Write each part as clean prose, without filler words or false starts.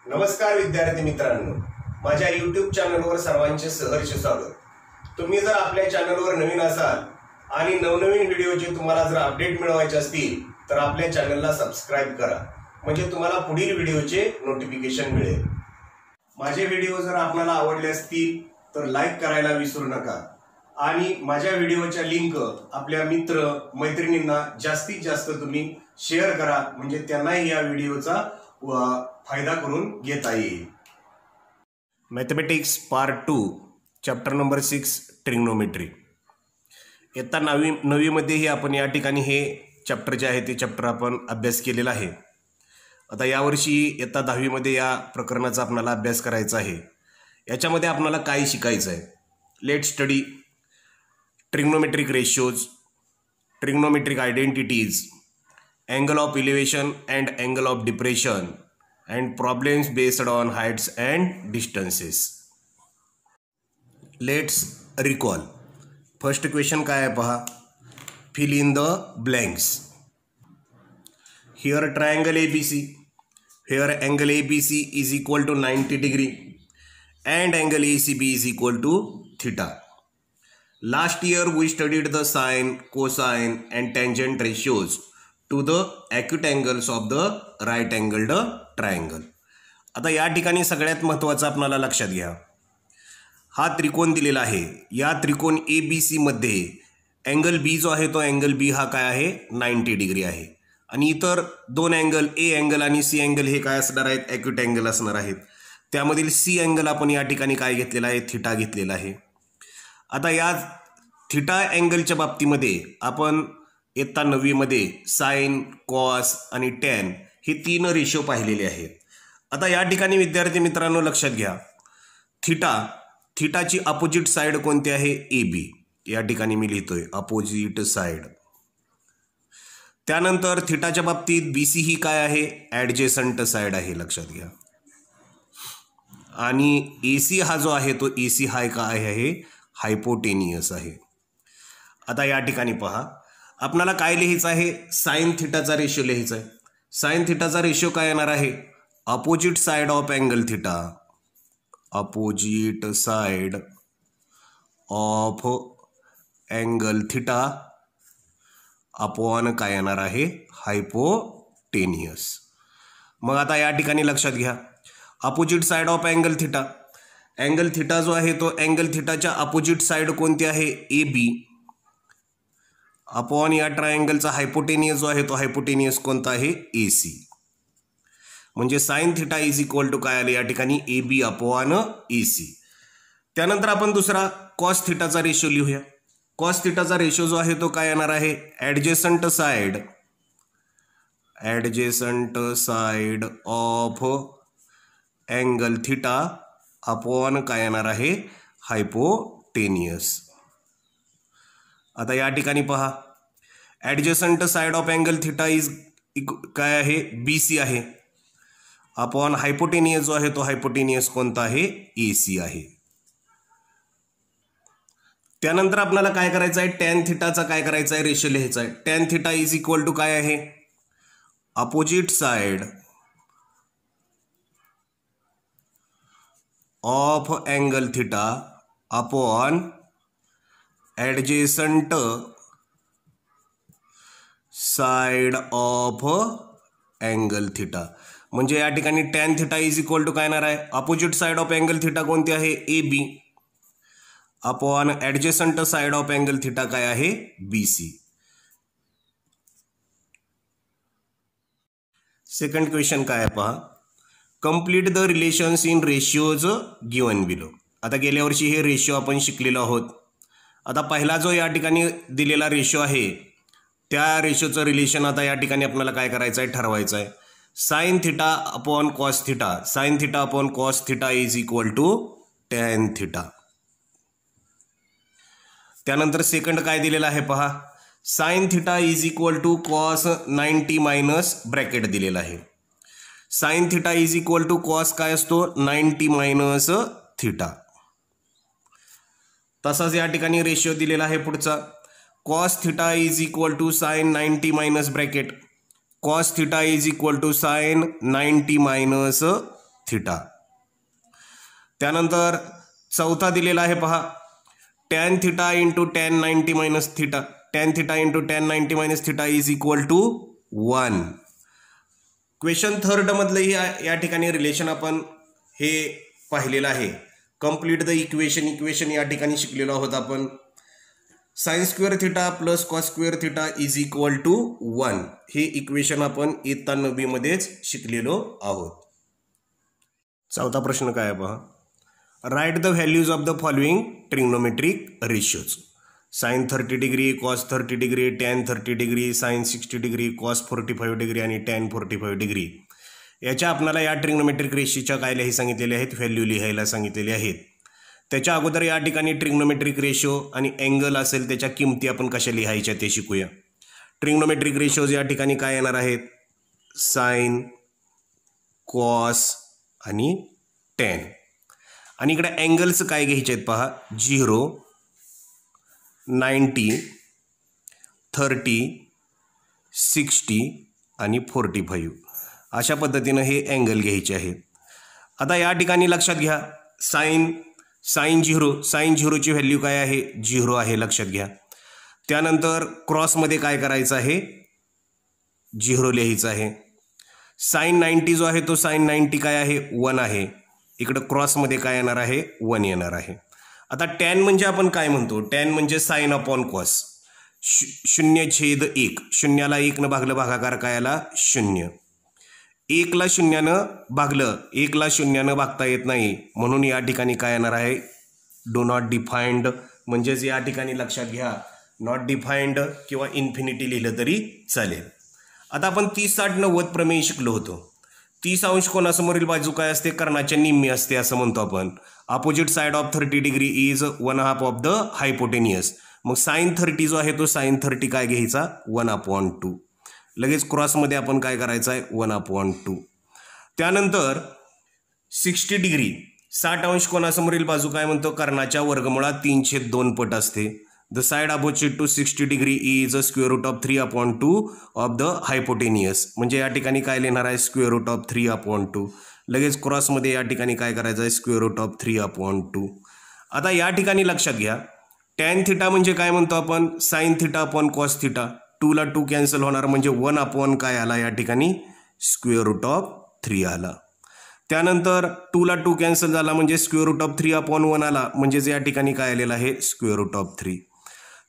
नमस्कार विद्यार्थी मित्रांनो, माझ्या YouTube चॅनलवर सर्वांचे सहर्ष स्वागत। तुम्ही जर आपल्या चॅनलवर नवीन असाल आणि नवनवीन व्हिडिओचे तुम्हाला जर अपडेट मिळवायचे असतील तर आपल्या चॅनलला सबस्क्राइब करा, म्हणजे तुम्हाला पुढील व्हिडिओचे नोटिफिकेशन मिळेल। माझे व्हिडिओ जर आपल्याला आवडले असतील तर लाईक करायला विसरू नका आणि माझ्या व्हिडिओच्या लिंक आपल्या मित्र मैत्रिणींना जास्तीत जास्त तुम्ही शेअर करा, म्हणजे त्यांनाही या व्हिडिओचा फायदा करून घेता येईल। Mathematics part 2 chapter number 6 trigonometry. इयत्ता 9वी मध्येही आपण या ठिकाणी हे चॅप्टर जे आहे ते चॅप्टर आपण अभ्यास केलेला आहे। आता यावर्षी इयत्ता 10वी मध्ये या प्रकरणाचा आपल्याला अभ्यास करायचा आहे। याच्यामध्ये आपल्याला काय शिकायचं आहे? Let study trigonometric ratios, trigonometric identities, angle of elevation and angle of depression and problems based on heights and distances. Let's recall. First question काय आहे पहा, fill in the blanks. Here triangle ABC, here angle ABC is equal to 90 degree and angle ACB is equal to theta. Last year we studied the sine, cosine and tangent ratios to the acute angles of the right angled triangle. आता या ठिकाणी सगळ्यात महत्त्वाचं आपल्याला लक्षात घ्या, हा त्रिकोण दिलेला आहे। या त्रिकोण ABC मध्ये अँगल B जो आहे तो अँगल B हा काय आहे 90 डिग्री आहे आणि इतर दोन अँगल A अँगल आणि C अँगल हे काय असणार आहेत, ॲक्यूट अँगल असणार आहेत। त्यामधील C अँगल आपण या ठिकाणी काय घेतलेला आहे, थीटा घेतलेला आहे। आता या थीटा अँगलच्या बाबतीमध्ये आपण इयत्ता 9वी मध्ये साइन, कॉस आणि टॅन हे 3 रेशो पाहिलेले आहेत। आता या ठिकाणी विद्यार्थी मित्रांनो लक्षात घ्या, थीटाची अपोजिट साइड कोणती आहे, AB। या ठिकाणी मी लिहितोय अपोजिट साइड। त्यानंतर थीटाच्या बाबतीत BC ही काय आहे, ॲडजेसंट साइड आहे, लक्षात घ्या। आणि AC हा जो आहे तो AC हा काय आहे, हायपोटेनियस आहे। आता या ठिकाणी पहा, आपल्याला काय लिहायचं आहे, साइन थीटाचा रेशो लिहायचा आहे। साइन थीटाचा रेशो काय येणार आहे, opposite side of angle theta, opposite side of angle theta upon काय येणार आहे, हायपोटेनियस। मग आता या ठिकाणी लक्षात घ्या, opposite side of angle theta जो आहे तो अँगल थीटाच्या अपोजिट साइड कोणती आहे, AB अपॉन या ट्रायंगलचा हायपोटेनियस जो आहे तो हायपोटेनियस कोणता आहे, AC। म्हणजे sine theta is equal to काय आले या ठिकाणी, AB अपॉन AC। त्यानंतर आपण दुसरा कॉस थीटाचा रेशो लिहूया। कॉस थीटाचा रेशो जो आहे तो काय येणार आहे, adjacent side of angle theta upon काय येणार आहे, हायपोटेनियस। आता या ठिकाणी पहा, adjacent side of angle theta is काय आहे, BC आहे, अपॉन हायपोटेनियस जो आहे तो हायपोटेनियस कोणता आहे, AC आहे। त्यानंतर आपल्याला काय करायचं आहे, टॅन थीटाचा काय करायचा आहे, रेशो लिहायचा आहे। Tan theta is equal to काय आहे, opposite side of angle theta upon adjacent side of angle theta. म्हणजे या ठिकाणी tan theta is equal to काय येणार आहे, opposite side of angle theta कोणती आहे, AB upon adjacent side of angle theta काय आहे, BC। सेकंड क्वेश्चन काय आहे पहा, complete the relations in ratios given below. आता गेल्या वर्षी हे रेशियो आपण शिकलेलो आहोत। आता पहिला जो या ठिकाणी दिलेला रेशो आहे त्या रेशोचं रिलेशन आता या ठिकाणी आपल्याला काय करायचं आहे, ठरवायचं आहे। Sine theta upon cos theta, sine theta upon cos theta is equal to tan theta. त्यानंतर सेकंड काय दिलेला आहे पहा, sine theta is equal to cos 90 minus bracket दिलेला आहे। Sine theta is equal to cos काय असतो, 90 मायनस थीटा। तसाच या ठिकाणी रेशियो दिलेला आहे पुढचा, cos theta is equal to sin 90 minus bracket cos theta is equal to sin 90 minus theta. त्यानंतर चौथा दिलेला आहे पहा, tan theta into tan 90 minus theta, tan theta into tan 90 minus theta is equal to 1. Question third मधलं या ठिकाणी relation आपण हे पाहिलेलं आहे. कंप्लीट द इक्वेशन या ठिकाणी शिकलेलो आहोत आपण. sin square theta plus cos square theta is equal to 1 हे इक्वेशन आपण इयत्ता 9वी मध्येच शिकलेलो आहोत. चौथा प्रश्न काय आहे पहा, write the values of the following trigonometric ratios. sin 30 degree, cos 30 degree, tan 30 degree, sin 60 degree, cos 45 degree आणि tan 45 डिग्री. याच्या आपल्याला या ट्रिग्नोमेट्रिक रेशियोच्या काय लिहायला सांगितलेले आहेत, व्हॅल्यू लिहायला सांगितलेले आहेत. त्याच्या अगोदर या ठिकाणी ट्रिग्नोमेट्रिक रेशियो आणि अँगल असेल त्याच्या किमती आपण कशा लिहायच्या ते शिकूया. ट्रिग्नोमेट्रिक रेशियोज या ठिकाणी काय येणार आहेत, साइन, कॉस आणि टॅन. आणि इकडे अँगल्स काय घ्यायचे आहेत पहा, 0, 90, 30, 60 आणि 45 अशा पद्धतीनं हे अँगल घ्यायचे आहेत. आता या ठिकाणी लक्षात घ्या, साइन 0 ची व्हॅल्यू काय आहे, 0 आहे, लक्षात घ्या. त्यानंतर क्रॉसमध्ये काय करायचं आहे, 0 लिहायचं आहे. साइन 90 जो आहे तो साइन 90 काय आहे, 1 आहे. इकडं क्रॉसमध्ये काय येणार आहे, 1 येणार आहे. आता टॅन म्हणजे आपण काय म्हणतो, टॅन म्हणजे साइन अपॉन कॉस, 0/1. शून्याला 1 न भागलं भागाकार काय आला, 0. 1ला 0 भागलं, 1ला 0 भागता येत नाही, म्हणून या ठिकाणी काय येणार आहे, डो नॉट डिफाइंड. म्हणजेच या ठिकाणी लक्षात घ्या, नॉट डिफाइंड किंवा इन्फिनिटी लिहिलं तरी चालेल. आता आपण 30-60-90 प्रमेय शिकलो होतो. 30 अंश कोणासमोरील बाजू काय असते, कर्णाच्या निम्मी असते असं म्हणतो आपण. Opposite side of 30 degree is 1/2 of the hypotenuse. मग साइन 30 जो आहे तो साइन 30 काय घ्यायचा, 1/2. लगेच क्रॉसमध्ये आपण काय करायचं आहे, 1/2. त्यानंतर 60 डिग्री, 60 अंश कोणासमोरील बाजू काय म्हणतो, कर्णाच्या वर्गमुळात 3/2 पट असते. The side opposite to 60 degree is √3/2 of the hypotenuse. म्हणजे या ठिकाणी काय लिहिणार आहे, √3/2. लगेच क्रॉसमध्ये या ठिकाणी काय करायचं आहे, √3/2. आता या ठिकाणी लक्षात घ्या, टॅन थिटा म्हणजे काय म्हणतो आपण, sine theta upon cos theta. 2 ला 2 कॅन्सल होणार, म्हणजे 1 काय आला या ठिकाणी, √3 आला. त्यानंतर 2 ला 2 कॅन्सल झाला, म्हणजे √3/1 आला, म्हणजेच या ठिकाणी काय आलेलं आहे, √3.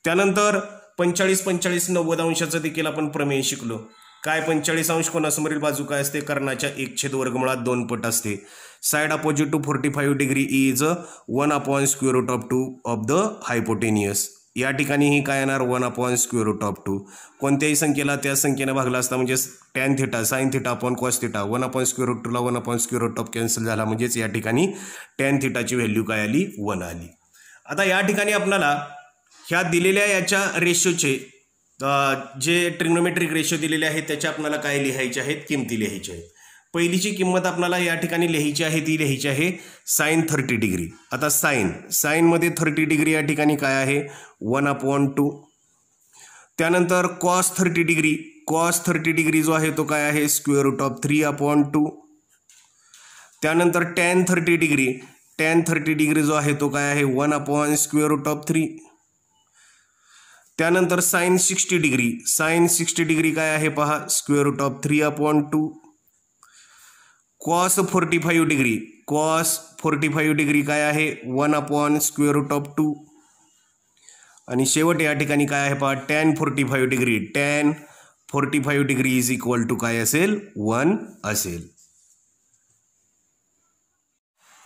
त्यानंतर 45-45-90 अंशाचं देखील आपण प्रमेय शिकलो. काय, 45 अंश कोणासमोरील बाजू काय असते, कर्णाच्या 1/2 पट असते. Side opposite to 45 degree is 1/√2 of the hypotenuse. या ठिकाणीही काय येणार, 1/√2. कोणत्याही संख्येला त्या संख्येने भागला असता, म्हणजे tan theta sine theta upon cos theta, 1/√2 ला 1/√2 कॅन्सल झाला, म्हणजेच या ठिकाणी टॅन थिटाची व्हॅल्यू काय आली, 1 आली. आता या ठिकाणी आपल्याला ह्या दिलेल्या याच्या रेशियोचे जे ट्रिग्नोमेट्रिक रेशियो दिलेले आहेत त्याचे आपल्याला काय लिहायचे आहेत, किमती लिहायच्या आहेत. पहिलीची किंमत आपल्याला या ठिकाणी लिहायची आहे, ती लिहायची आहे साइन 30 डिग्री. आता साइनमध्ये 30 डिग्री या ठिकाणी काय आहे, 1/2. त्यानंतर कॉस 30 डिग्री जो आहे तो काय आहे, √3/2. त्यानंतर टॅन 30 डिग्री जो आहे तो काय आहे, 1/√3. त्यानंतर साइन 60 डिग्री काय आहे पहा, √3/2. कॉस 45 डिग्री काय आहे, 1/√2. आणि शेवट या ठिकाणी काय आहे पहा, tan 45 degree is equal to काय असेल, 1 असेल.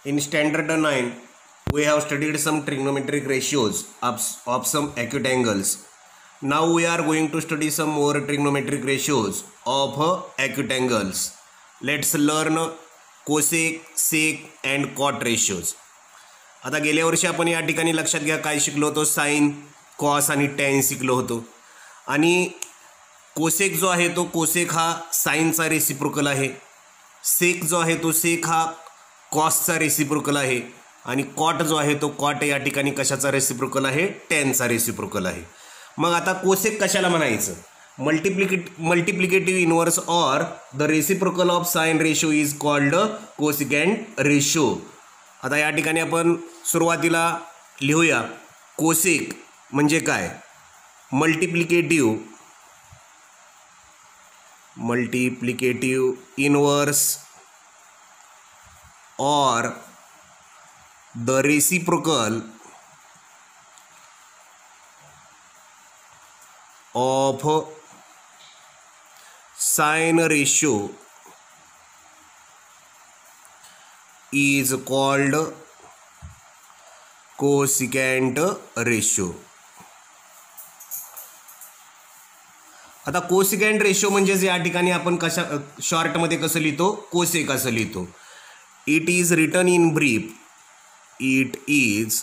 In standard 9 we have studied some trigonometric ratios of some acute angles. Now we are going to study some more trigonometric ratios of acute angles. Let's learn cosec, sec and cot ratios. आता गेल्या वर्षी आपण या ठिकाणी लक्षात घ्या काय शिकलो होतो, साइन, कॉस आणि टॅन शिकलो होतो. आणि कोसेक जो आहे तो कोसेक हा साइनचा रेसिप्रोकल आहे. सेक जो आहे तो सेक हा कॉसचा रेसिप्रोकल आहे. आणि कॉट जो आहे तो कॉट या ठिकाणी कशाचा रेसिप्रोकल आहे, टॅनचा रेसिप्रोकल आहे. मग आता कोसेक कशाला म्हणायचं? Multiplicative inverse or the reciprocal of sine ratio is called cosecant ratio. आता या ठिकाणी आपण सुरुवातीला लिहूया कोसेक म्हणजे काय. Multiplicative inverse or the reciprocal of sine ratio is called cosecant ratio. आता कोसिकँड रेशो म्हणजेच या ठिकाणी आपण कशा शॉर्टमध्ये कसं लिहितो, कोसेक असं लिहितो. It is written in brief. It is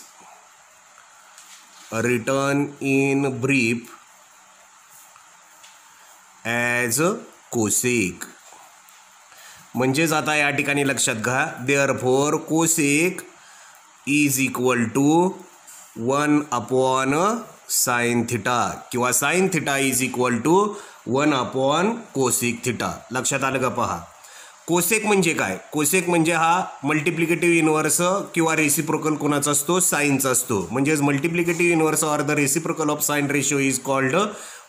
written in brief as cosec. म्हणजेच आता या ठिकाणी लक्षात घ्या, therefore cosec is equal to 1 sin theta किंवा sin theta is equal to 1 cosec theta. लक्षात आलं का? पहा कोसेक म्हणजे काय. कोसेक म्हणजे हा मल्टिप्लिकेटिव्ह इनवर्स किंवा रेसिप्रोकल कोणाचा असतो, साइनचा असतो. म्हणजेच multiplicative inverse or the reciprocal of sine ratio is called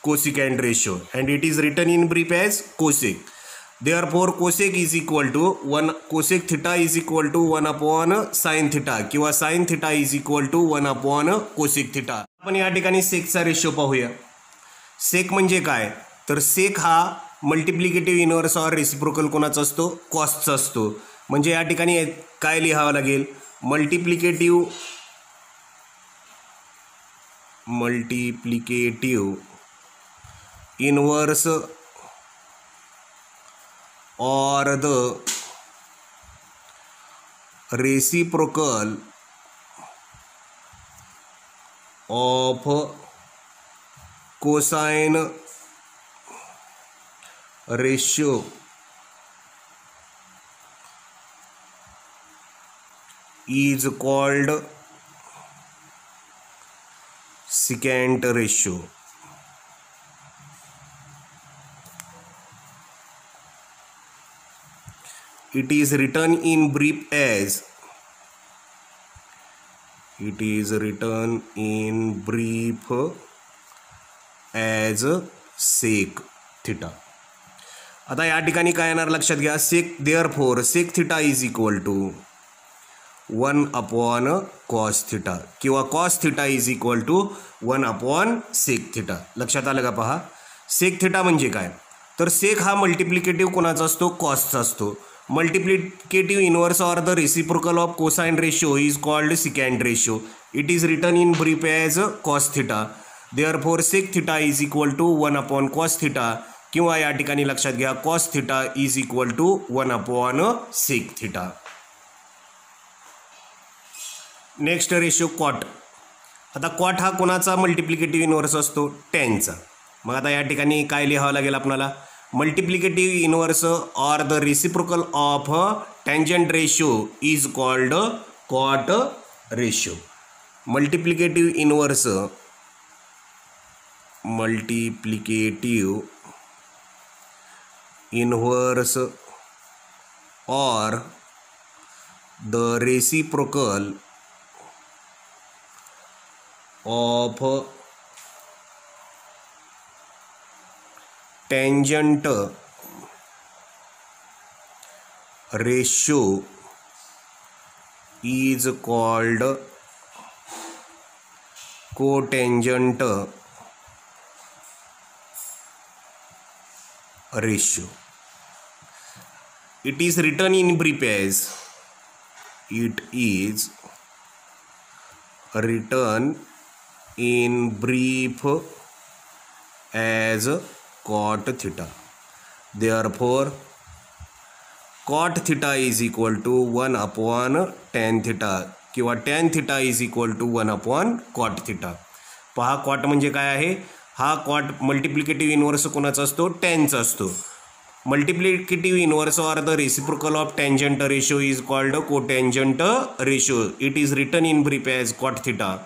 cosecant ratio and it is written in brief as cosec. Therefore cosec is equal to 1 cosec theta is equal to 1 sine theta किंवा sine theta is equal to 1 cosec theta. आपण या ठिकाणी सेकचा ratio पाहूया. सेक म्हणजे काय, तर सेक हा multiplicative inverse or reciprocal कोणाचा असतो, कॉस्टचा असतो. म्हणजे या ठिकाणी काय लिहावं लागेल, multiplicative inverse or the reciprocal of cosine ratio is called secant ratio. It is written in brief as sec theta. आता या ठिकाणी काय येणार लक्षात घ्या, sec therefore sec theta is equal to 1 cos theta किंवा cos theta is equal to 1 sec theta. लक्षात आलं का? पहा सेक थिटा म्हणजे काय, तर सेक हा मल्टिप्लिकेटिव्ह कोणाचा असतो, कॉसचा असतो. Multiplicative inverse or the reciprocal of cosine ratio is called secant ratio. It is written in brief as cos theta. Therefore sec theta is equal to 1 cos theta किंवा या ठिकाणी लक्षात घ्या cos theta is equal to 1 sec theta. Next ratio cot. आता cot हा कोणाचा multiplicative inverse असतो, टेनचा. मग आता या ठिकाणी काय लिहावं लागेल आपल्याला, multiplicative inverse or the reciprocal of tangent ratio is called cot ratio. Multiplicative inverse or the reciprocal of tangent ratio is called cotangent ratio. It is written in brief as cot theta. Therefore cot theta is equal to 1 tan theta किंवा tan theta is equal to 1 cot theta. पहा cot म्हणजे काय आहे, हा cot multiplicative inverse कोणाचा असतो, टेनचा असतो. Multiplicative inverse or the reciprocal of tangent ratio is called cotangent ratio. It is written in brief as cot theta.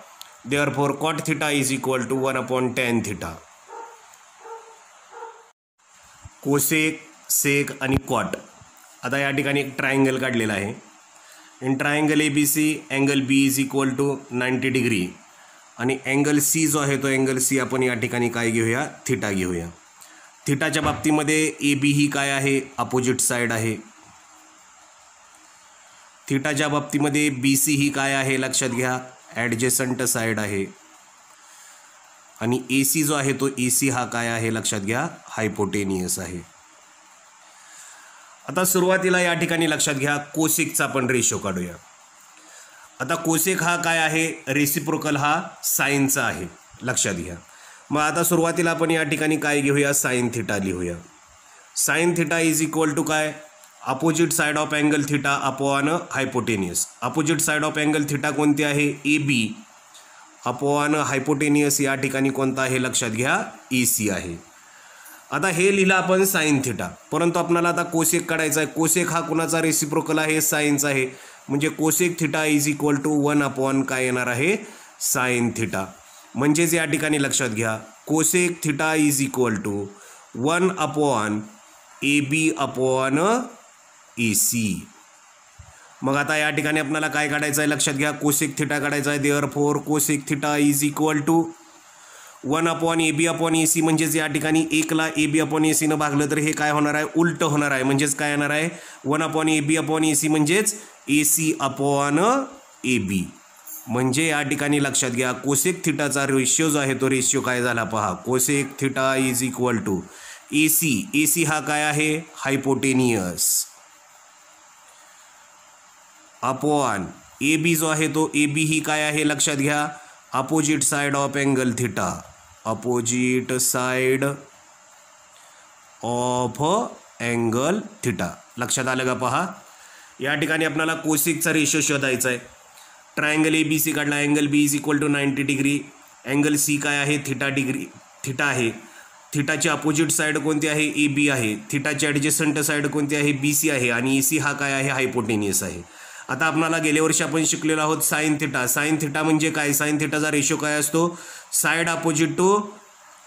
Therefore cot theta is equal to 1/tan theta. Cosec, sec आणि cot. आता या ठिकाणी एक triangle काढलेला आहे. In triangle ABC angle B is equal to 90 degree आणि angle C जो आहे तो अँगल C आपण या ठिकाणी काय घेऊया, थिटा घेऊया. थिटाच्या बाबतीमध्ये AB ही काय आहे, अपोजिट साईड आहे. थिटाच्या बाबतीमध्ये BC ही काय आहे लक्षात घ्या, ॲडजेसंट साईड आहे. आणि AC जो आहे तो AC हा काय आहे लक्षात घ्या, हायपोटेनियस आहे. आता सुरुवातीला या ठिकाणी लक्षात घ्या कोसेकचा आपण रेशो काढूया. आता कोसेक हा काय आहे, रेसिप्रोकल हा साईनचा आहे लक्षात घ्या. मग आता सुरुवातीला आपण या ठिकाणी काय घेऊया, साइन थिटा लिहूया. Sine theta is equal to काय, opposite side of angle theta upon hypotenuse. Opposite side of angle theta कोणती आहे, AB अपॉन हायपोटेनियस या ठिकाणी कोणता आहे लक्षात घ्या, AC आहे. आता हे लिहिलं आपण साइन थिटा, परंतु आपल्याला आता कोसेक काढायचा आहे. कोसेक हा कुणाचा रेसिप्रोकल आहे, साइनचा आहे. म्हणजे cosec theta is equal to 1 काय येणार आहे, साइन थिटा. म्हणजेच या ठिकाणी लक्षात घ्या cosec theta is equal to 1/AB upon AC. मग आता या ठिकाणी आपल्याला काय काढायचं आहे लक्षात घ्या, कोसेक थिटा काढायचा आहे. Therefore cosec theta is equal to 1/AB upon AC. म्हणजेच या ठिकाणी 1ला AB अपॉन AC न भागलं तर हे काय होणार आहे, उलट होणार आहे. म्हणजेच काय येणार आहे, 1/AB अपॉन AC म्हणजेच AC अपॉन AB. म्हणजे या ठिकाणी लक्षात घ्या कोसेक थिटाचा रेशियो जो आहे तो रेशियो काय झाला पहा, cosec theta is equal to AC. AC हा काय आहे, हायपोटेनियस अपॉन AB जो आहे तो AB ही काय आहे लक्षात घ्या, opposite side of angle theta. Opposite side of angle theta. लक्षात आलं का पहा. या ठिकाणी आपल्याला कोसेकचा रेशो शोधायचा आहे. ट्रायंगल ABC काढला, angle B is equal to 90 degree. Angle C काय आहे, थिटा आहे. थिटाची अपोजिट साइड कोणती आहे, AB आहे. थिटाची ॲडजेसंट साइड कोणती आहे, BC आहे. आणि AC हा काय आहे, हायपोटेनियस आहे. आता आपल्याला गेल्या वर्षी आपण शिकलेलो आहोत साइन थिटा. साइन थिटा म्हणजे काय, साइन थिटाचा रेशो काय असतो, side opposite to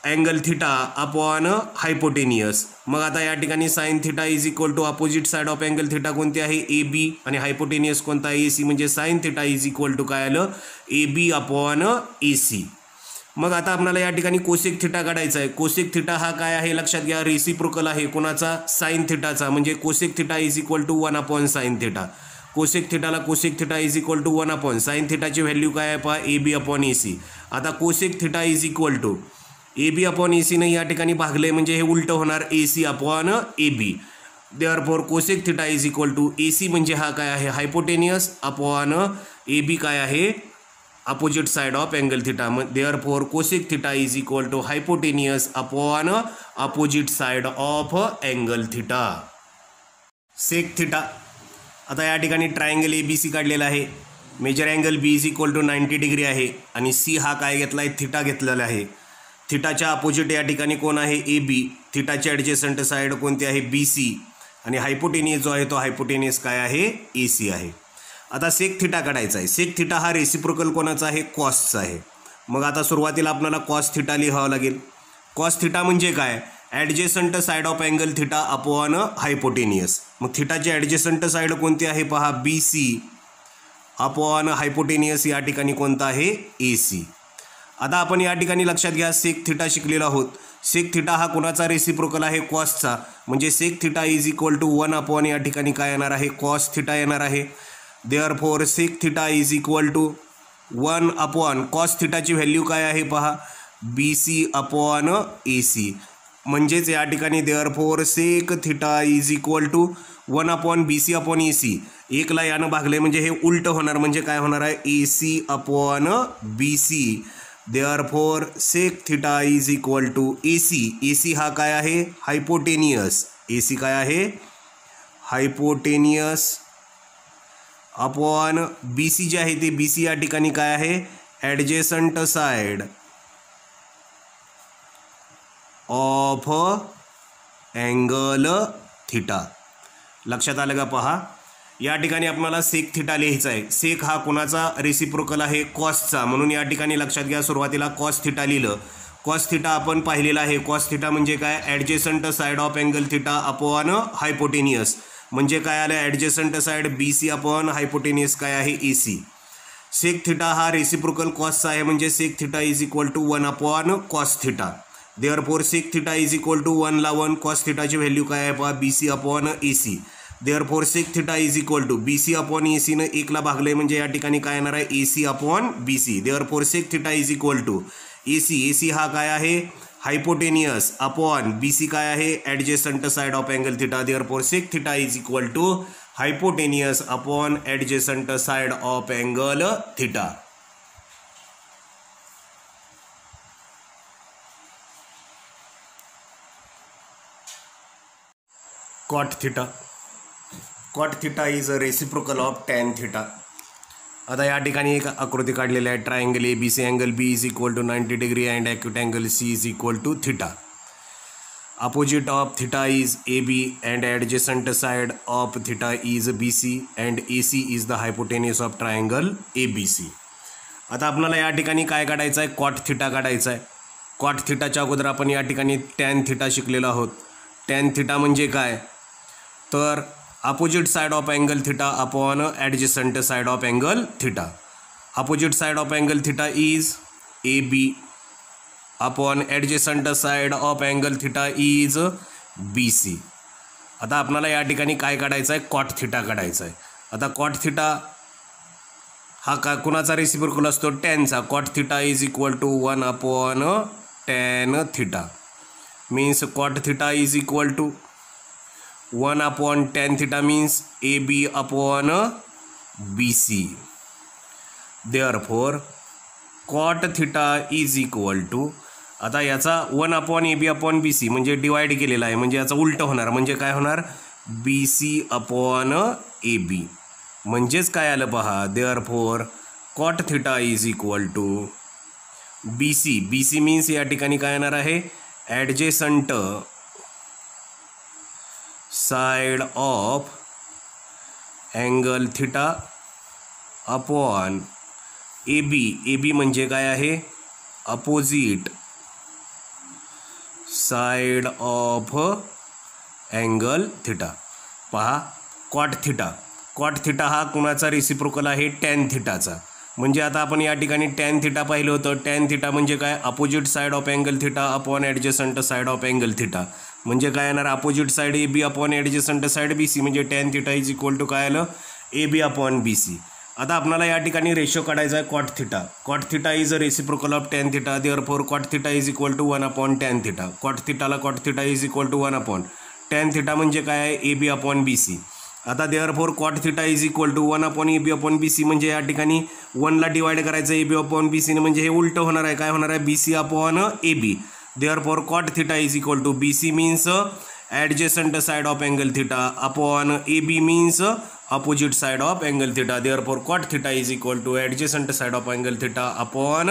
angle theta upon hypotenuse. मग आता या ठिकाणी sine theta is equal to opposite side of angle theta कोणती आहे, AB आणि हायपोटेनियस कोणता आहे, AC. म्हणजे sine theta is equal to काय आलं, AB अपॉन AC. मग आता आपल्याला या ठिकाणी कोसेक थिटा काढायचा आहे. कोसेक थिटा हा काय आहे लक्षात घ्या, रेसिप्रोकल आहे कोणाचा, साइन थिटाचा. म्हणजे cosec theta is equal to 1/साइन थिटा. कोसेक थिटाला cosec theta is equal to 1 sine थिटाची व्हॅल्यू काय आहे पहा, AB अपॉन AC. आता cosec theta is equal to AB upon AC ने या ठिकाणी भागले म्हणजे हे उलट होणार, AC upon AB. Therefore cosec theta is equal to AC म्हणजे हा काय आहे, हायपोटेनियस अपॉन AB काय आहे, opposite side of angle theta. Therefore cosec theta is equal to hypotenuse upon opposite side of angle theta. Sec theta. आता या ठिकाणी triangle ABC काढलेला आहे. Measure angle B is equal to 90 degree आहे आणि C हा काय घेतला आहे, थिटा घेतलेला आहे. थिटाच्या अपोजिट या ठिकाणी कोण आहे, AB. थिटाची ॲडजेसंट साइड कोणती आहे, BC. आणि हायपोटेनियस जो आहे तो हायपोटेनियस काय आहे, AC आहे. आता सेक थिटा काढायचा आहे. सेक थिटा हा रेसिप्रोकल कोणाचा आहे, कॉसचा आहे. मग आता सुरुवातीला आपल्याला कॉस थिटा लिहावं लागेल. कॉस थिटा म्हणजे काय, adjacent side of angle theta upon hypotenuse. मग थिटाची ॲडजेसंट साइड कोणती आहे पहा, BC अपॉन हायपोटेनियस या ठिकाणी कोणता आहे, AC. आता आपण या ठिकाणी लक्षात घ्या सेक थिटा शिकलेलो आहोत. सेक थिटा हा कोणाचा रेसिप्रोकल आहे, कॉसचा. म्हणजे sec theta is equal to 1 या ठिकाणी काय येणार आहे, कॉस थिटा येणार आहे. Therefore sec theta is equal to 1 cos थिटाची व्हॅल्यू काय आहे पहा, BC अपॉन AC. म्हणजेच या ठिकाणी therefore sec theta is equal to 1/BC upon AC. 1ला यानं भागले म्हणजे हे उलट होणार, म्हणजे काय होणार आहे, AC upon BC. Therefore sec theta is equal to AC. AC हा काय आहे, हायपोटेनियस. AC काय आहे, हायपोटेनियस अपॉन BC जे आहे ते BC या ठिकाणी काय आहे, adjacent side of angle theta. लक्षात आलं का पहा. या ठिकाणी आपल्याला सेक थिटा लिहायचा आहे. सेक हा कोणाचा रेसिप्रोकल आहे, कॉसचा. म्हणून या ठिकाणी लक्षात घ्या, सुरुवातीला कॉस थिटा लिहिलं. कॉस थिटा आपण पाहिलेला आहे. कॉस थिटा म्हणजे काय, adjacent side of angle theta upon hypotenuse. म्हणजे काय आलं, adjacent side BC upon hypotenuse काय आहे, AC. सेक थिटा हा रेसिप्रोकल कॉसचा आहे, म्हणजे sec theta is equal to 1 upon cos theta. Therefore sec theta is equal to 1 ला 1, कॉस थिटाची व्हॅल्यू काय आहे पहा, BC upon AC. Therefore sec theta is equal to BC upon AC न 1 ला भागले म्हणजे या ठिकाणी काय येणार आहे, AC upon BC. Therefore sec theta is equal to AC हा काय आहे, हायपोटेनियस अपॉन BC काय आहे, adjacent side of angle theta. Therefore sec theta is equal to hypotenuse upon adjacent side of angle theta. Cot theta. Cot theta is a reciprocal of tan theta. आता या ठिकाणी एक आकृती काढलेली आहे. Triangle ABC angle B is equal to 90 degree and acute angle C is equal to theta. Opposite of theta is AB and adjacent side of theta is BC and AC is the hypotenuse of triangle ABC. आता आपल्याला या ठिकाणी काय काढायचं आहे, cot theta काढायचा आहे. Cot थिटाच्या अगोदर आपण या ठिकाणी टॅन थिटा शिकलेलो आहोत. टॅन थिटा म्हणजे काय, तर opposite side of angle theta upon adjacent side of angle theta. Opposite side of angle theta is AB upon adjacent side of angle theta is BC. आता आपल्याला या ठिकाणी काय काढायचं आहे, कॉट थिटा काढायचा आहे. आता कॉट थिटा हा का कुणाचा रेसिप्रोकल असतो, टॅनचा. Cot theta is equal to 1 upon tan theta. Means cot theta is equal to 1 upon tan theta means AB upon BC. Therefore cot theta is equal to, आता याचा 1 अपॉन AB अपॉन BC म्हणजे divide केलेला आहे, म्हणजे याचा उलट होणार. म्हणजे काय होणार, BC अपॉन AB. म्हणजेच काय आलं पहा, therefore cot theta is equal to BC means या ठिकाणी काय येणार आहे, adjacent side of angle theta upon AB म्हणजे काय आहे, opposite side of angle theta. पहा कॉट थिटा हा कुणाचा रेसिप्रोकल आहे, टॅन थिटाचा. म्हणजे आता आपण या ठिकाणी टॅन थिटा पाहिलं होतं. टॅन थिटा म्हणजे काय, opposite side of angle theta upon adjacent side of angle theta. म्हणजे काय येणार, opposite side AB upon adjacent side BC. म्हणजे tan theta is equal to काय आलं, AB अपॉन BC. आता आपल्याला या ठिकाणी रेशो काढायचा आहे cot theta. Cot theta is a reciprocal of tan theta. Therefore cot theta is equal to 1 upon tan theta. Cot theta is equal to 1 upon tan theta म्हणजे काय आहे, AB upon BC. आता therefore cot theta is equal to 1 upon AB upon BC. म्हणजे या ठिकाणी 1ला divide करायचं AB upon BC ने, म्हणजे हे उलट होणार आहे. काय होणार आहे, BC upon AB. Therefore cot theta is equal to BC means adjacent side of angle theta upon AB means opposite side of angle theta. Therefore cot theta is equal to adjacent side of angle theta upon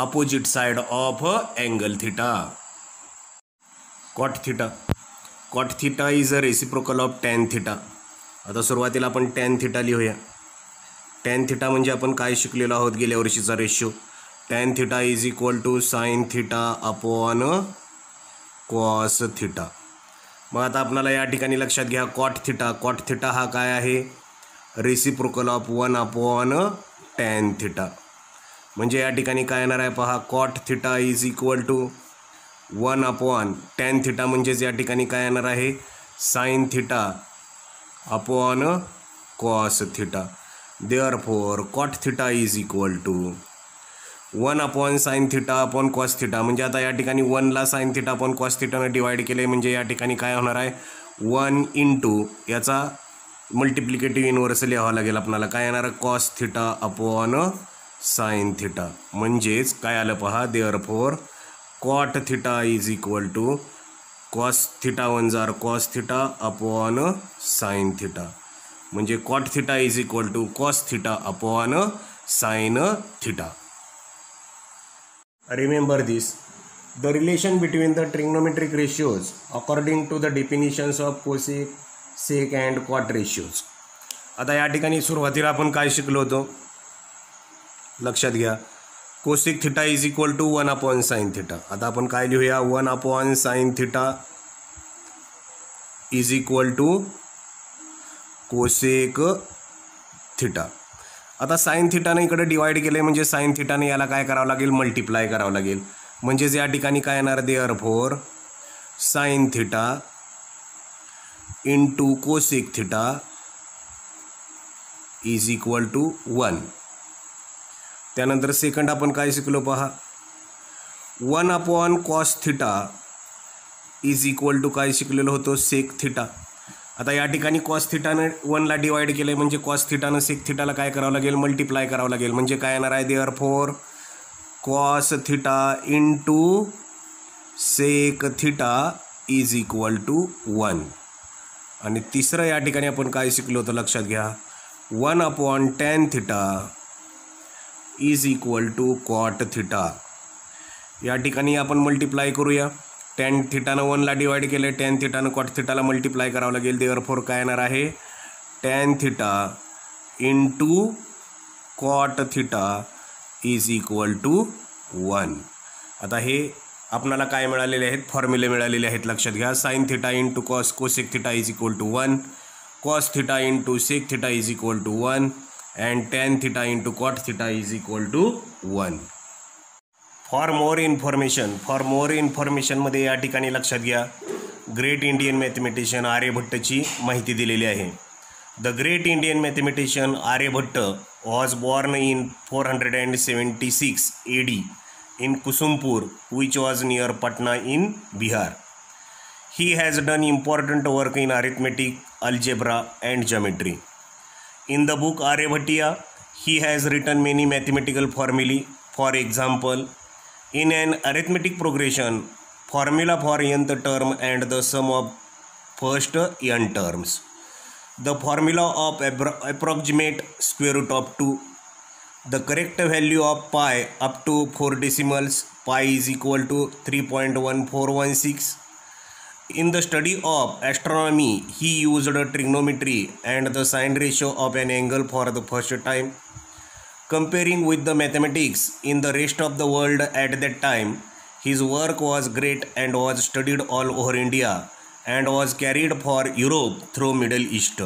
opposite side of angle theta. Cot theta is a reciprocal of tan theta. आता सुरुवातीला आपण tan theta लिहूया. tan theta म्हणजे आपण काय शिकलेलो आहोत गेल्या वर्षीचा ratio. tan theta is equal to sin theta upon cos theta. मग आता आपल्याला या ठिकाणी लक्षात घ्या कॉट थिटा हा काय आहे, reciprocal of 1 upon tan theta. म्हणजे या ठिकाणी काय येणार आहे पहा, cot theta is equal to 1 upon tan theta. म्हणजेच या ठिकाणी काय येणार आहे, sine theta upon cos theta. Therefore cot theta is equal to 1 upon sine theta upon cos theta. म्हणजे आता या ठिकाणी 1ला साइन थिटा अपॉन कॉस थिटानं डिवाइड केले. म्हणजे या ठिकाणी काय होणार आहे, 1 इंटू याचा मल्टिप्लिकेटिव्ह इनवर्स लिहावं लागेल आपल्याला. काय येणार आहे, cos theta upon sine theta. म्हणजेच काय आलं पहा, therefore cot theta is equal to cos theta 1 जार cos theta upon sine theta. म्हणजे cot theta is equal to cos theta upon sine theta. Remember this, the relation between the trigonometric ratios according to the definitions of cosec, sec and cot ratios. आता या ठिकाणी सुरुवातीला आपण काय शिकलो होतो लक्षात घ्या. Cosec theta is equal to 1/sin theta. आता आपण काय लिहूया 1/sin theta is equal to cosec theta. आता साइन थिटाने इकडे डिवाइड केले म्हणजे साइन थिटाने याला काय करावं लागेल मल्टिप्लाय करावं लागेल. म्हणजेच या ठिकाणी काय येणार therefore sine theta into cosec theta is equal to 1. त्यानंतर सेकंड आपण काय शिकलो पहा 1/cos theta is equal to काय शिकलेलो होतो सेक थिटा. आता या ठिकाणी कॉस थिटानं 1ला डिवाइड केलं म्हणजे कॉस थिटानं सेक थिटाला काय करावं लागेल मल्टिप्लाय करावं लागेल. म्हणजे काय येणार आहे therefore cos theta into sec theta is equal to 1. आणि तिसरं या ठिकाणी आपण काय शिकलो होतं लक्षात घ्या 1/tan theta is equal to cot theta. या ठिकाणी आपण मल्टिप्लाय करूया. tan थिटानं 1ला डिवाइड केले tan थिटानं कॉट थिटाला मल्टिप्लाय करावं लागेल. देअरफॉर काय येणार आहे tan theta into cot theta is equal to 1. आता हे आपणाला काय मिळालेले आहेत फॉर्म्युले मिळालेले आहेत लक्षात घ्या. Sine theta into cosec theta is equal to 1, cos theta into sec theta is equal to 1 and tan theta into cot theta is equal to 1. For more इन्फॉर्मेशनमध्ये या ठिकाणी लक्षात घ्या ग्रेट इंडियन मॅथमॅटिशियन आर्यभट्टची माहिती दिलेली आहे. The great Indian mathematician Aryabhata was born in 476 AD in Kusumpur, which was near Patna in Bihar. He has done important work in arithmetic, algebra and geometry. In the book Aryabhatiya, he has written many mathematical formulae. For example, in an arithmetic progression, formula for nth term and the sum of first n terms. The formula of approximate square root of 2. The correct value of pi up to 4 decimals, pi is equal to 3.1416. In the study of astronomy, he used trigonometry and the sine ratio of an angle for the first time. Comparing with the mathematics in the rest of the world at that time, his work was great and was studied all over India and was carried for Europe through Middle East.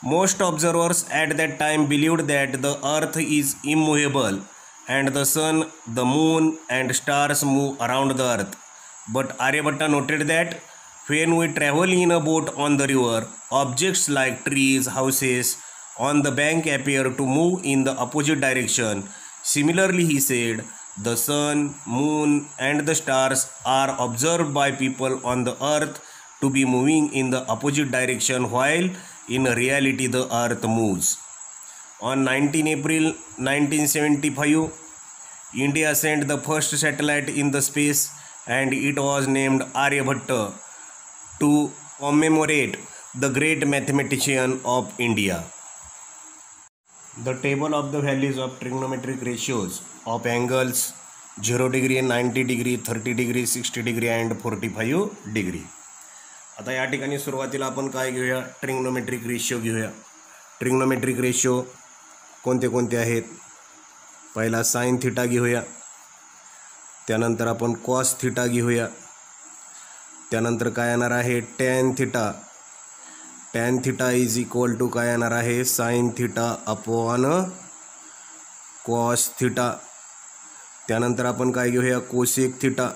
Most observers at that time believed that the earth is immovable and the sun, the moon and stars move around the earth. But Aryabhatta noted that when we travel in a boat on the river, objects like trees, houses on the bank appear to move in the opposite direction. Similarly, he said, the sun, moon and the stars are observed by people on the earth to be moving in the opposite direction while in reality the earth moves. On 19 April 1975, India sent the first satellite in the space and it was named Aryabhatta to commemorate the great mathematician of India. The table of the values of trigonometric ratios of angles 0 degree, 90 degree, 30 degree, 60 degree and 45 degree. आता या ठिकाणी सुरुवातीला आपण काय घेऊया trigonometric ratio घेऊया. Trigonometric ratio कोणते कोणते आहेत पहिला साइन थिटा घेऊया, त्यानंतर आपण कॉस थिटा घेऊया, त्यानंतर काय येणार आहे tan theta. Tan theta is equal to काय येणार आहे sine theta upon cos theta. त्यानंतर आपण काय घेऊया cosec theta.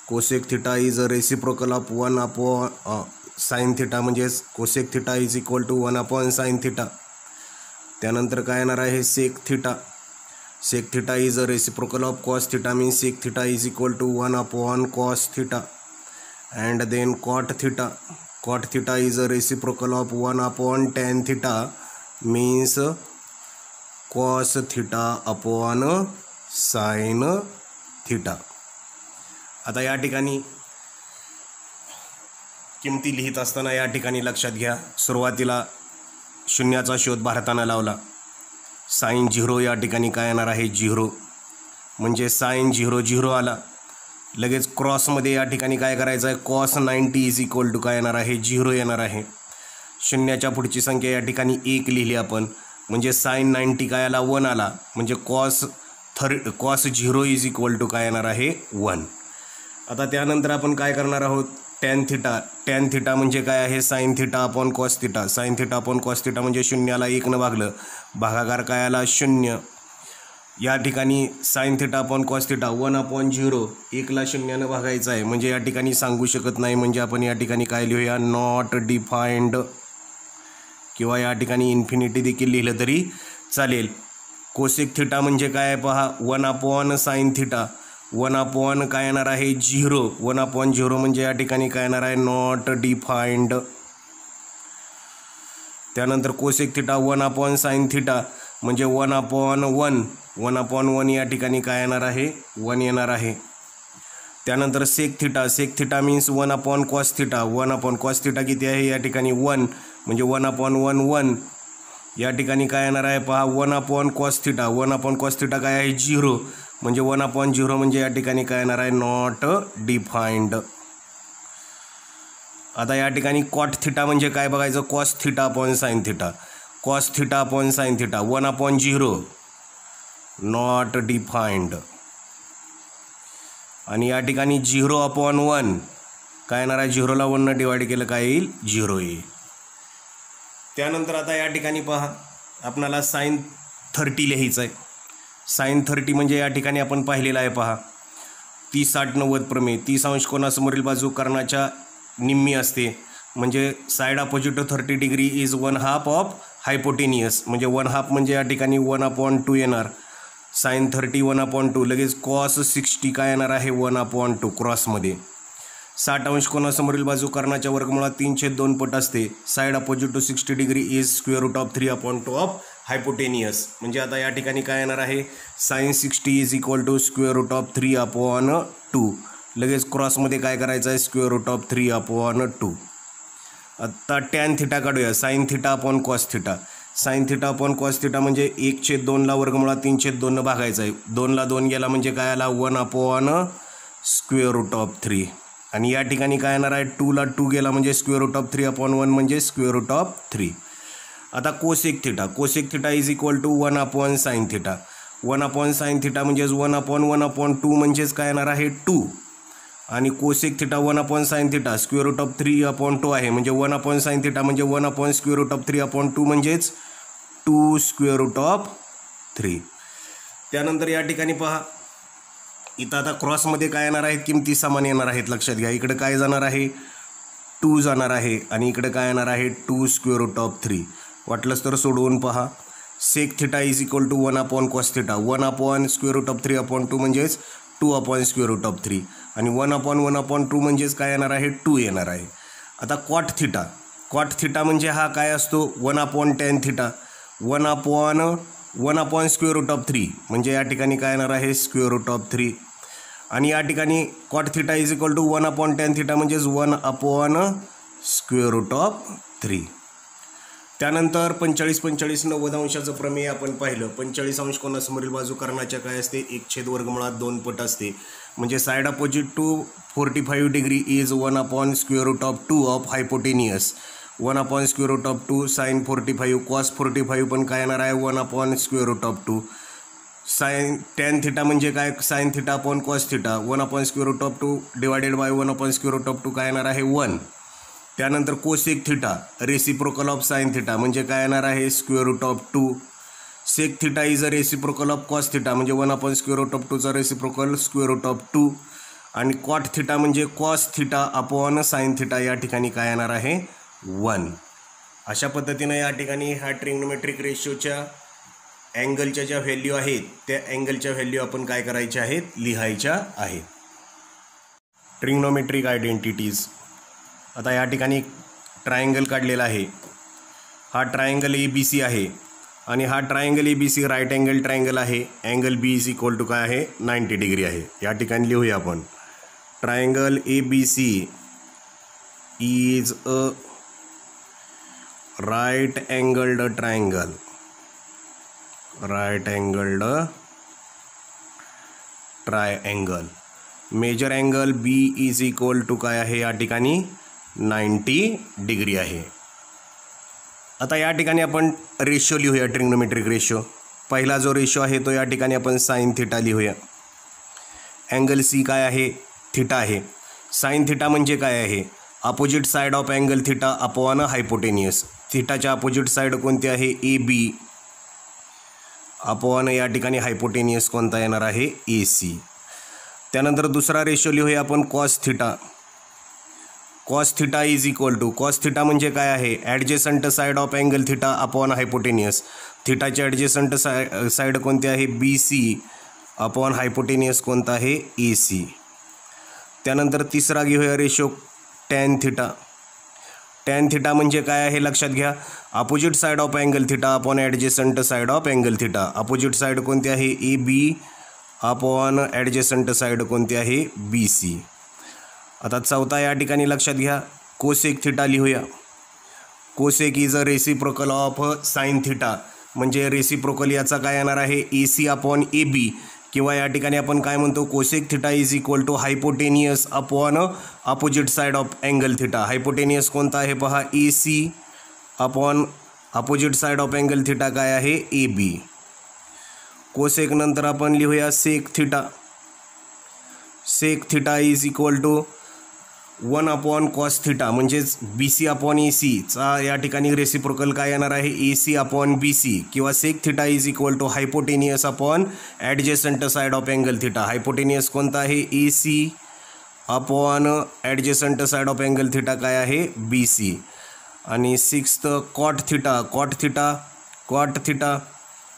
Cosec theta is a reciprocal of 1/sin theta म्हणजेच cosec theta is equal to 1/sin theta. त्यानंतर काय येणार आहे sec theta. Sec theta is a reciprocal of cos theta means sec theta is equal to 1/cos theta. And then cot theta. Cot theta is a reciprocal of 1/tan theta means cos theta upon sine theta. आता या ठिकाणी किमती लिहित असताना या ठिकाणी लक्षात घ्या सुरुवातीला शून्याचा शोध भारतानं लावला. साइन 0 या ठिकाणी काय येणार आहे 0 म्हणजे साइन 0 0 आला. लगेच क्रॉसमध्ये या ठिकाणी काय करायचं आहे कॉस 90 इज इक्वल टू काय येणार आहे 0 येणार आहे. शून्याच्या पुढची संख्या या ठिकाणी 1 लिहिली आपण, म्हणजे साइन 90 काय आला 1 आला, म्हणजे कॉस 0 इज इक्वल टू काय येणार आहे 1. आता त्यानंतर आपण काय करणार आहोत, टॅन थिटा म्हणजे काय आहे sine theta upon cos theta. Sine theta upon cos theta म्हणजे शून्याला 1 न भागलं, भागाकार काय आला 0. या ठिकाणी sine theta upon cos theta 1/0, 1ला 0 भागायचं आहे, म्हणजे या ठिकाणी सांगू शकत नाही, म्हणजे आपण या ठिकाणी काय लिहूया नॉट डिफाइंड, किंवा या ठिकाणी इन्फिनिटी देखील लिहिलं तरी चालेल. कोसेक थिटा म्हणजे काय आहे पहा, 1/sin थिटा, 1 काय येणार आहे 0, 1/0 म्हणजे या ठिकाणी काय येणार आहे नॉट डिफाइंड. त्यानंतर कोसेक थिटा 1/sin थिटा म्हणजे 1/1 या ठिकाणी काय येणार आहे 1 येणार आहे. त्यानंतर sec theta means 1/cos theta, 1/cos theta किती आहे या ठिकाणी 1, म्हणजे 1/1 या ठिकाणी काय येणार आहे पहा 1/cos थिटा, 1/cos थिटा काय आहे 0, म्हणजे 1/0 म्हणजे या ठिकाणी काय येणार आहे नॉट डिफाइंड. आता या ठिकाणी कॉट थिटा म्हणजे काय बघायचं, cos theta upon sine theta, cos theta upon sine theta 1/0 not defined. आणि या ठिकाणी 0/1 काय येणार आहे, 0ला 1 डिवाइड केलं काय येईल 0 येईल. त्यानंतर आता या ठिकाणी पहा आपणाला साइन 30 लिहायचं आहे. साइन 30 म्हणजे या ठिकाणी आपण पाहिलेलं आहे पहा 30-60-90 प्रमेय. 30 अंश कोनासमोरील बाजू कर्णाच्या निम्मी असते, म्हणजे side opposite to 30 degree is 1/2 of hypotenuse, म्हणजे 1/2 म्हणजे या ठिकाणी 1/2 येणार. साइन 30 1/2, लगेच कॉस 60 काय येणार आहे 1/2 क्रॉसमध्ये. 60 अंश कोनासमोरील बाजू कर्णाच्या वर्गमुळात 3/2 पट असते. Side opposite to 60 degree is √3/2 of hypotenuse, म्हणजे आता या ठिकाणी काय येणार आहे साइन 60 इज इक्वल टू √3/2. लगेच क्रॉसमध्ये काय करायचं आहे √3/2. आता टॅन थिटा काढूया, sign theta upon cos theta. Sine theta upon cos theta म्हणजे 1/2ला वर्गमुळात 3/2 भागायचं आहे, 2ला 2 गेला म्हणजे काय आला 1/√3. आणि या ठिकाणी काय येणार आहे 2ला 2 गेला म्हणजे √3/1 म्हणजे √3. आता cosec theta is equal to 1/sin theta. 1/sin theta म्हणजेच 1/1/2 म्हणजेच काय येणार आहे 2. आणि कोसेक थिटा 1/sin थिटा √3/2 आहे, म्हणजे 1/sin थिटा म्हणजे 1/√3/2 म्हणजेच 2√3. त्यानंतर या ठिकाणी पहा इथं आता क्रॉसमध्ये काय येणार आहेत किमती समान येणार आहेत, लक्षात घ्या. इकडे काय जाणार आहे 2 जाणार आहे आणि इकडे काय येणार आहे 2√3. वाटलंच तर सोडवून पहा. Sec theta is equal to 1/cos theta, 1/√3/2 म्हणजेच 2/√3 आणि 1/1/2 म्हणजेच काय येणार आहे 2 येणार आहे. आता कॉट थिटा म्हणजे हा काय असतो 1/tan थिटा, 1/1/√3 म्हणजे या ठिकाणी काय येणार आहे √3. आणि या ठिकाणी cot theta is equal to 1/tan theta म्हणजेच 1/√3. त्यानंतर 45-45-90 अंशाचं प्रमेय आपण पाहिलं. 45 अंश कोनासमोरील बाजू कर्णाच्या काय असते 1/2 पट असते, म्हणजे side opposite to 45 degree is 1/√2 of hypotenuse. 1/√2 sine 45 cos 45 पण काय येणार आहे 1/√2. साइन टॅन थिटा म्हणजे काय sine theta upon cos theta 1/√2 divided by 1/√2 काय येणार आहे 1. त्यानंतर cosec theta reciprocal of sine theta म्हणजे काय येणार आहे √2. Sec theta is a reciprocal of cos theta म्हणजे 1/√2चा रेसिप्रोकल √2. आणि कॉट थिटा म्हणजे cos theta upon sine theta या ठिकाणी काय येणार आहे 1. अशा पद्धतीनं या ठिकाणी ह्या ट्रिग्नोमेट्रिक रेशिओच्या अँगलच्या ज्या व्हॅल्यू आहेत त्या अँगलच्या व्हॅल्यू आपण काय करायच्या आहेत लिहायच्या आहेत. Trigonometric identities. आता या ठिकाणी ट्रायंगल काढलेला आहे. हा ट्रायंगल ABC आहे आणि हा triangle ABC right angle triangle आहे. Angle B is equal to काय आहे 90 डिग्री आहे. या ठिकाणी लिहूया आपण triangle ABC is a right angled triangle. Right angled triangle. Measure angle B is equal to काय आहे या ठिकाणी 90 डिग्री आहे. आता या ठिकाणी आपण रेशो लिहूया, ट्रिग्नोमेट्रिक रेशो. पहिला जो रेशो आहे तो या ठिकाणी आपण साइन थिटा लिहूया. अँगल सी काय आहे? थिटा आहे. साइन थिटा म्हणजे काय आहे? Opposite side of angle theta upon hypotenuse. थिटाच्या अपोजिट साइड कोणती आहे? ए बी अपॉन या ठिकाणी हायपोटेनियस कोणता येणार आहे? A C. त्यानंतर दुसरा रेशो लिहूया आपण cos theta. Cos theta is equal to, cos theta म्हणजे काय आहे? Adjacent side of angle theta upon hypotenuse. थिटाची ॲडजेसंट साइड कोणती आहे? बी सी अपॉन हायपोटेनियस कोणता आहे? A C. त्यानंतर तिसरा घेऊया ratio tan theta. Tan theta म्हणजे काय आहे? लक्षात घ्या, opposite side of angle theta upon adjacent side of angle theta. Opposite side कोणती आहे? A B upon adjacent side कोणती आहे? B C. आता चौथा या ठिकाणी लक्षात घ्या, कोसेक थिटा लिहूया. Cosec is a reciprocal of sine theta. म्हणजे रेसिप्रोकल याचा काय येणार आहे? A C upon A B, किंवा या ठिकाणी आपण काय म्हणतो? Cosec theta is equal to hypotenuse upon opposite side of angle theta. Hypotenuse कोणता आहे पहा? A C upon opposite side of angle theta काय आहे? A B. कोसेक नंतर आपण लिहूया sec theta. Sec theta is equal to 1 upon cos theta, म्हणजेच B C upon ए सीचा या ठिकाणी रेसिप्रोकल काय येणार आहे? A C upon B C, किंवा sec theta is equal to hypotenuse upon adjacent side of angle theta. Hypotenuse कोणता आहे? A C upon adjacent side of angle theta काय आहे? B C. आणि sixth cot theta. Cot theta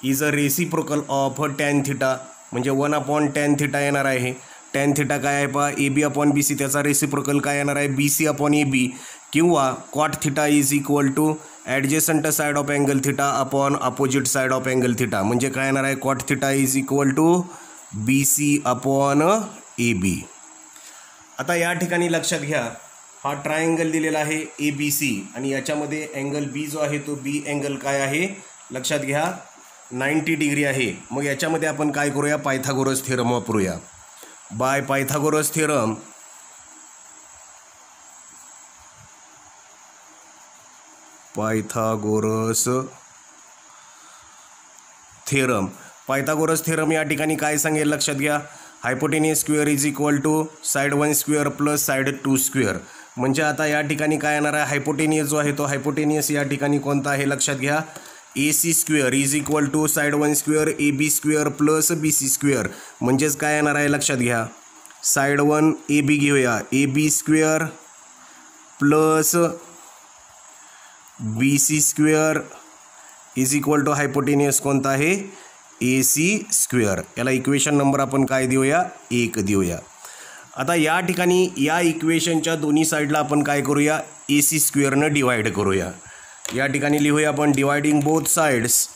is a reciprocal of tan theta, म्हणजे 1 upon tan theta येणार आहे. Tan theta काय आहे पहा? A B upon B C, त्याचा रेसिप्रोकल काय येणार आहे? B C upon A B, किंवा cot theta is equal to adjacent side of angle theta upon opposite side of angle theta. म्हणजे काय येणार आहे? Cot theta is equal to B C upon A B. आता या ठिकाणी लक्षात घ्या, हा ट्रायंगल दिलेला आहे ए बी सी, आणि याच्यामध्ये अँगल बी जो आहे तो बी अँगल काय आहे? लक्षात घ्या 90 डिग्री आहे. मग याच्यामध्ये आपण काय करूया? पायथागोरस थेरम वापरूया. By Pythagoras theorem Pythagoras theorem या ठिकाणी काय सांगेल? लक्षात घ्या, hypotenuse square is equal to side 1 square plus side 2 square. म्हणजे आता या ठिकाणी काय येणार आहे? हायपोटेनियस जो आहे तो हायपोटेनियस या ठिकाणी कोणता आहे? लक्षात घ्या, A C square is equal to side 1 square A B square plus B C square. म्हणजेच काय येणार आहे? लक्षात घ्या, साइड 1 ए बी घेऊया, A B square plus B C square is equal to hypotenuse कोणता आहे? A C square. याला इक्वेशन नंबर आपण काय देऊया? 1 देऊया. आता या ठिकाणी या इक्वेशनच्या दोन्ही साईडला आपण काय करूया? ए सी स्क्वेअरनं डिवाइड करूया. या ठिकाणी लिहूया आपण dividing both sides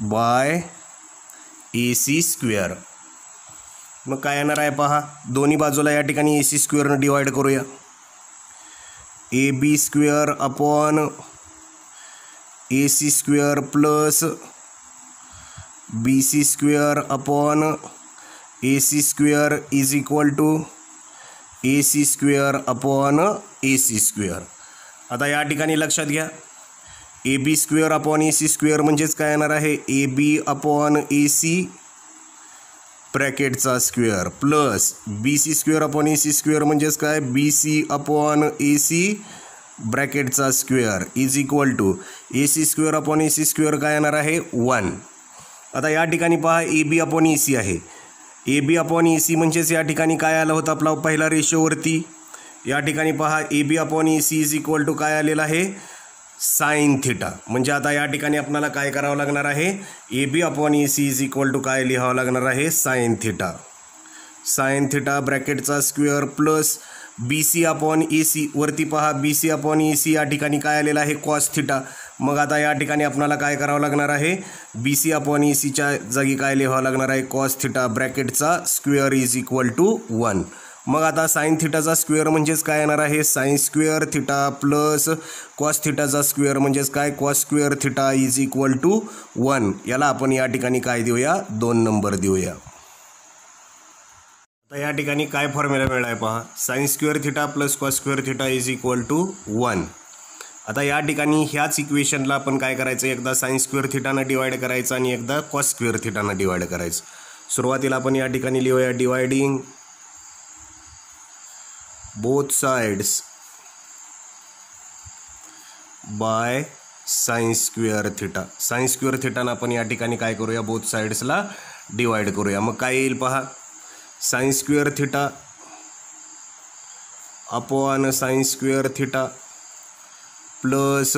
by A C square. मग काय येणार आहे पहा? दोन्ही बाजूला या ठिकाणी ए सी स्क्वेअरनं डिवाइड करूया. A B square upon A C square plus B C square upon A C square is equal to A C square upon A C square. आता या ठिकाणी लक्षात घ्या, A B square upon A C square म्हणजेच काय येणार आहे? A B upon A C ब्रॅकेटचा square plus B C square upon A C square म्हणजेच काय? B C upon A C ब्रॅकेटचा square is equal to A C square upon A C square काय येणार आहे? 1. आता या ठिकाणी पहा, A B upon A C आहे. A B upon A C म्हणजेच या ठिकाणी काय आलं होतं आपला पहिला रेशोवरती? या ठिकाणी पहा, A B upon A C is equal to काय आलेलं आहे? Sine theta. म्हणजे आता या ठिकाणी आपल्याला काय करावं लागणार आहे? A B upon A C is equal to काय लिहावं लागणार आहे? Sine theta. साइन थिटा ब्रॅकेटचा square plus B C upon A C, वरती पहा B C upon A C या ठिकाणी काय आलेलं आहे? Cos theta. मग आता या ठिकाणी आपल्याला काय करावं लागणार आहे? बी सी अपॉन ए सीच्या जागी काय लिहावं लागणार आहे? कॉस थिटा ब्रॅकेटचा स्क्वेअर इज इक्वल टू 1. मग आता साइन थिटाचा स्क्वेअर म्हणजेच काय येणार आहे? Sine square theta plus cos थिटाचा स्क्वेअर म्हणजेच काय? Cos square theta is equal to 1. याला आपण या ठिकाणी काय देऊया? 2 नंबर देऊया. या ठिकाणी काय फॉर्म्युला मिळाला आहे पहा, sine square theta plus cos square theta is equal to 1. आता या ठिकाणी ह्याच इक्वेशनला आपण काय करायचं, एकदा साइन स्क्वेअर थिटानं डिवाइड करायचं आणि एकदा कॉस स्क्वेअर थिटानं डिवाइड करायचं. सुरुवातीला आपण या ठिकाणी लिहूया dividing both sides by sine square theta. Sine square थिटानं आपण या ठिकाणी काय करूया, बोथ साइड्सला डिवाइड करूया. मग काय येईल पहा, sine square theta upon sine square theta plus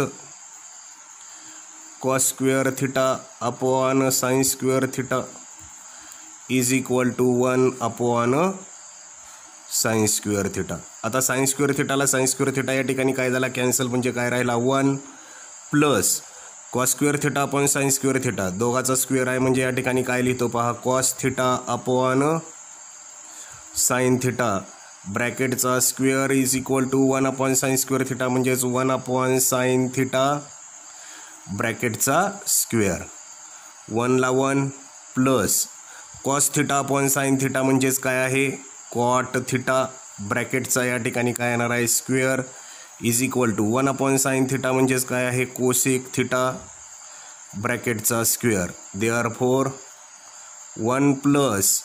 cos square theta upon sine square theta is equal to 1 upon sine square theta. आता साइन स्क्वेअर थिटाला साइन स्क्वेअर थिटा या ठिकाणी काय झाला, कॅन्सल, म्हणजे काय राहिला 1 plus cos square theta upon sine square theta, दोघाचा स्क्वेअर आहे म्हणजे या ठिकाणी काय लिहितो पहा, cos theta upon sine theta ब्रॅकेटचा square is equal to 1 upon sine square theta म्हणजेच 1 अपॉन साइन थिटा ब्रॅकेटचा स्क्वेअर, 1 ला 1 plus cos theta upon sine theta म्हणजेच काय आहे, कॉट थिटा ब्रॅकेटचा या ठिकाणी काय येणार आहे square is equal to 1 upon sine theta म्हणजेच काय आहे, कोसेक थिटा ब्रॅकेटचा स्क्वेअर. देअरफॉर 1 प्लस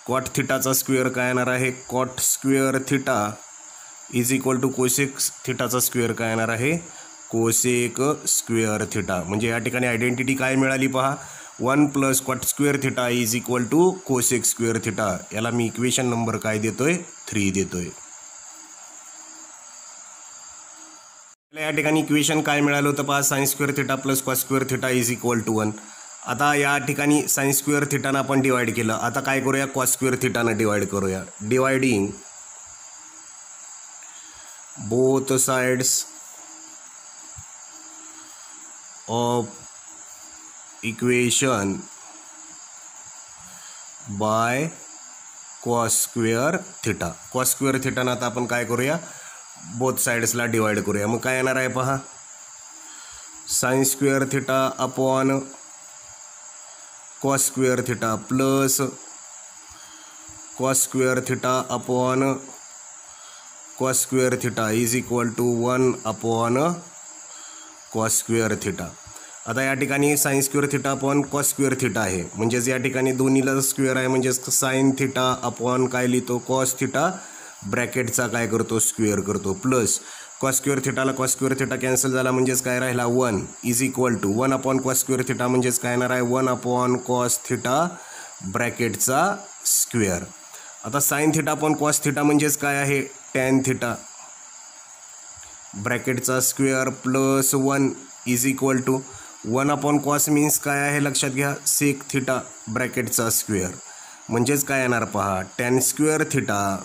कॉट थिटाचा स्क्वेअर काय येणार आहे, cot square theta is equal to cosec थिटाचा स्क्वेअर काय येणार आहे, कोसेक स्क्वेअर थिटा. म्हणजे या ठिकाणी आयडेंटिटी काय मिळाली पहा, 1 plus cot square theta is equal to cosec square theta. याला मी इक्वेशन नंबर काय देतोय, 3 देतोय. या ठिकाणी इक्वेशन काय मिळालं होतं पहा, sine square theta plus cos square theta is equal to 1. आता या ठिकाणी साइन स्क्वेअर थिटानं आपण डिवाइड केलं. आता काय करूया, कॉस स्क्वेअर थिटानं डिवाइड करूया. Dividing both sides of equation by cos square theta. Cos square थिटानं आता आपण काय करूया, बोथ साइड्सला डिवाइड करूया. मग काय येणार आहे पहा, sine square theta upon cos square theta plus cos square theta upon cos square theta is equal to 1 upon cos square theta. आता या ठिकाणी sine square theta upon cos square theta आहे, म्हणजेच या ठिकाणी दोन्हीला स्क्वेअर आहे, म्हणजेच साइन थिटा अपॉन काय लिहितो, कॉस थिटा ब्रॅकेटचा काय करतो, स्क्वेअर करतो, प्लस कॉस स्क्वेअर थिटाला कॉस स्क्वेअर थिटा कॅन्सल झाला म्हणजेच काय राहिला 1 is equal to 1 upon cos square theta म्हणजेच काय येणार आहे, 1 अपॉन कॉस थिटा ब्रॅकेटचा स्क्वेअर. आता sine theta upon cos theta म्हणजेच काय आहे, टॅन थिटा ब्रॅकेटचा square plus 1 is equal to 1 upon cos means काय आहे लक्षात घ्या, सेक थिटा ब्रॅकेटचा स्क्वेअर म्हणजेच काय येणार पहा, tan square theta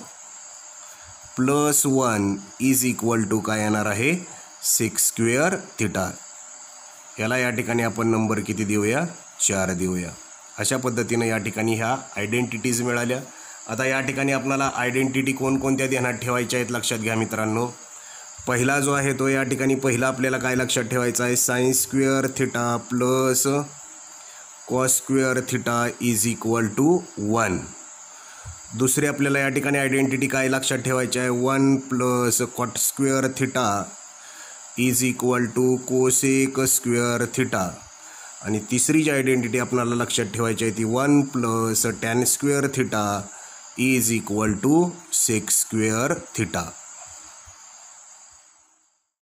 plus 1 is equal to काय येणार आहे, सेक स्क्वेअर थिटा. याला या ठिकाणी आपण नंबर किती देऊया, 4 देऊया. अशा पद्धतीनं या ठिकाणी ह्या आयडेंटिटीज मिळाल्या. आता या ठिकाणी आपल्याला आयडेंटिटी कोणकोणत्या ध्यानात ठेवायच्या आहेत लक्षात घ्या मित्रांनो. पहिला जो आहे तो या ठिकाणी पहिला आपल्याला काय लक्षात ठेवायचा आहे, sine square theta plus cos square theta is equal to 1. दुसरी आपल्याला या ठिकाणी आयडेंटिटी काय लक्षात ठेवायची आहे, 1 plus cot square theta is equal to cosec square theta. आणि तिसरी जी आयडेंटिटी आपल्याला लक्षात ठेवायची आहे ती 1 plus tan square theta is equal to sec square theta.